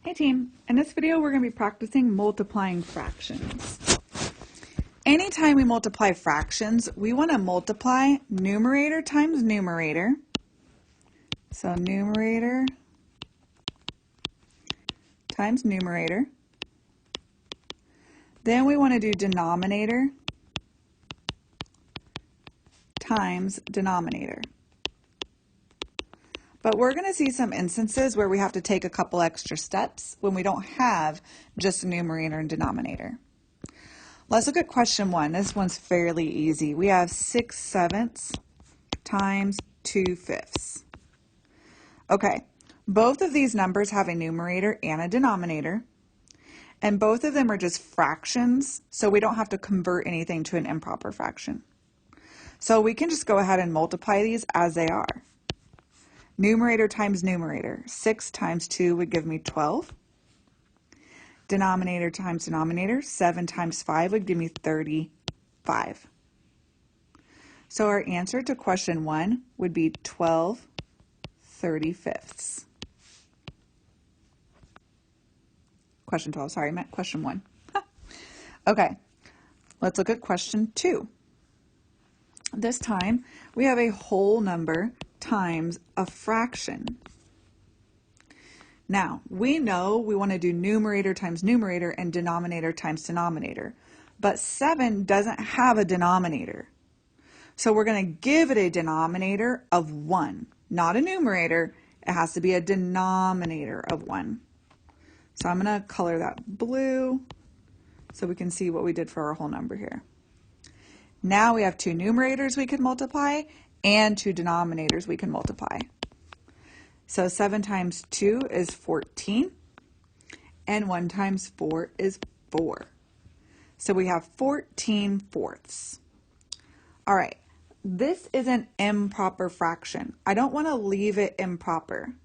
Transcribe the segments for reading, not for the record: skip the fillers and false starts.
Hey team, in this video we're going to be practicing multiplying fractions. Anytime we multiply fractions, we want to multiply numerator times numerator. So numerator times numerator. Then we want to do denominator times denominator. But we're going to see some instances where we have to take a couple extra steps when we don't have just a numerator and denominator. Let's look at question 1. This one's fairly easy. We have 6/7 times 2/5. Okay, both of these numbers have a numerator and a denominator, and both of them are just fractions, so we don't have to convert anything to an improper fraction. So we can just go ahead and multiply these as they are. Numerator times numerator. 6 times 2 would give me 12. Denominator times denominator. 7 times 5 would give me 35. So our answer to question 1 would be 12/35. Question 12, sorry, I meant question 1. Okay, let's look at question 2. This time we have a whole number times a fraction. Now, we know we want to do numerator times numerator and denominator times denominator, but 7 doesn't have a denominator. So we're going to give it a denominator of 1, not a numerator. It has to be a denominator of 1. So I'm going to color that blue so we can see what we did for our whole number here. Now we have 2 numerators we can multiply and 2 denominators we can multiply. So 7 times 2 is 14, and 1 times 4 is 4. So we have 14/4. All right, this is an improper fraction. I don't want to leave it improper.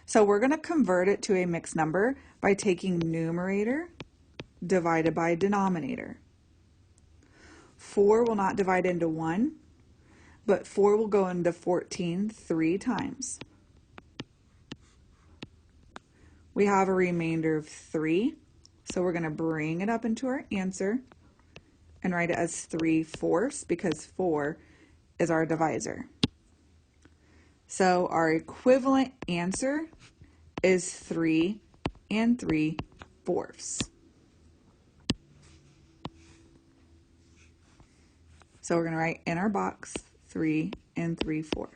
So we're going to convert it to a mixed number by taking numerator divided by denominator. 4 will not divide into 1, but 4 will go into 14 3 times. We have a remainder of 3, so we're going to bring it up into our answer and write it as 3/4 because 4 is our divisor. So our equivalent answer is 3 3/4. So we're going to write in our box 3 3/4.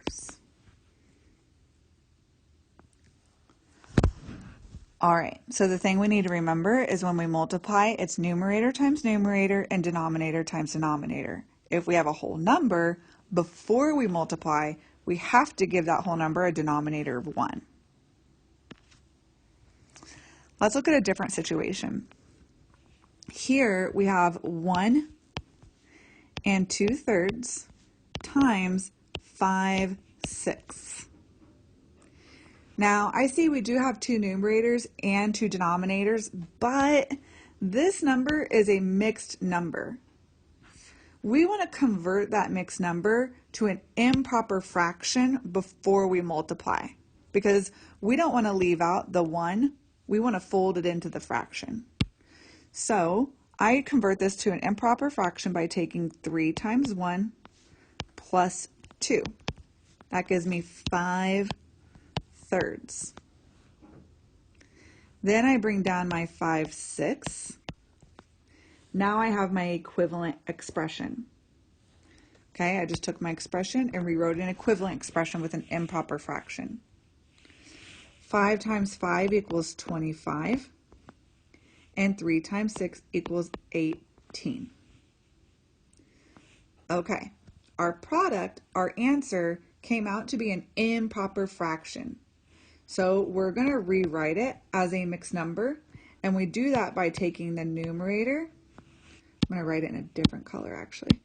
All right, so the thing we need to remember is when we multiply, it's numerator times numerator and denominator times denominator. If we have a whole number, before we multiply, we have to give that whole number a denominator of 1. Let's look at a different situation. Here we have 1 2/3 times 5/6. Now, I see we do have 2 numerators and 2 denominators, but this number is a mixed number. We want to convert that mixed number to an improper fraction before we multiply, because we don't want to leave out the 1. We want to fold it into the fraction. So I convert this to an improper fraction by taking 3 times 1 plus 2. That gives me 5/3. Then I bring down my 5/6. Now I have my equivalent expression. Okay, I just took my expression and rewrote an equivalent expression with an improper fraction. 5 times 5 equals 25, and 3 times 6 equals 18. Okay, our product, our answer, came out to be an improper fraction. So we're going to rewrite it as a mixed number, and we do that by taking the numerator. I'm going to write it in a different color actually.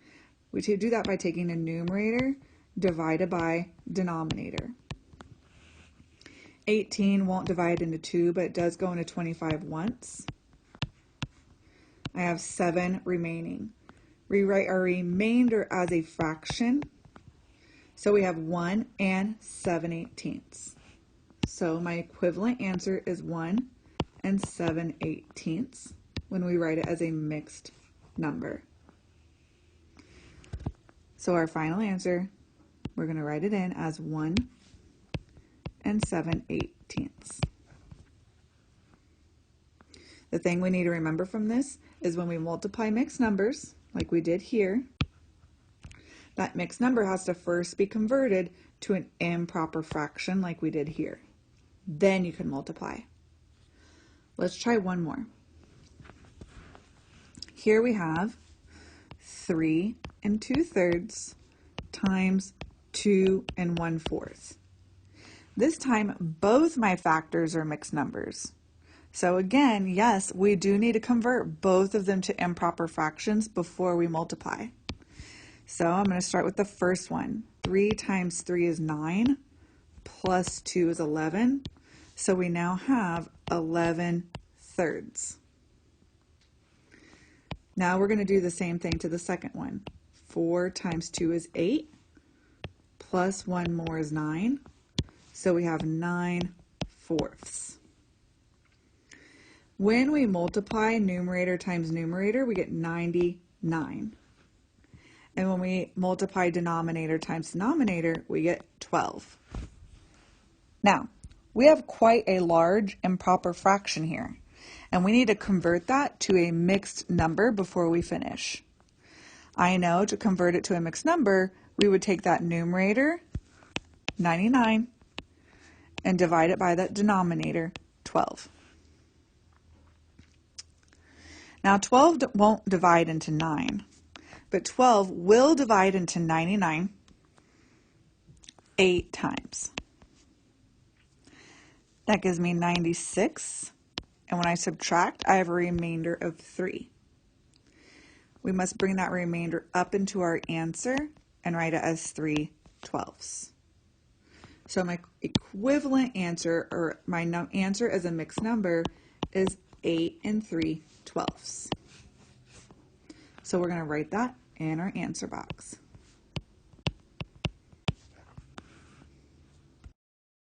We do that by taking the numerator divided by denominator. 18 won't divide into 2, but it does go into 25 once. I have 7 remaining. Rewrite our remainder as a fraction. So we have 1 7/18. So my equivalent answer is 1 7/18 when we write it as a mixed number. So our final answer, we're going to write it in as 1 7/18. The thing we need to remember from this is when we multiply mixed numbers, like we did here, that mixed number has to first be converted to an improper fraction like we did here. Then you can multiply. Let's try one more. Here we have 3 2/3 times 2 1/4. This time, both my factors are mixed numbers. So again, yes, we do need to convert both of them to improper fractions before we multiply. So I'm going to start with the first one. 3 times 3 is 9, plus 2 is 11. So we now have 11/3. Now we're going to do the same thing to the second one. 4 times 2 is 8, plus 1 more is 9. So we have 9/4. When we multiply numerator times numerator, we get 99. And when we multiply denominator times denominator, we get 12. Now, we have quite a large improper fraction here, and we need to convert that to a mixed number before we finish. I know to convert it to a mixed number, we would take that numerator, 99, and divide it by that denominator, 12. Now 12 won't divide into 9, but 12 will divide into 99 8 times. That gives me 96, and when I subtract, I have a remainder of 3. We must bring that remainder up into our answer and write it as 3/12. So my equivalent answer, or my answer as a mixed number, is 8 3/12. So we're going to write that in our answer box.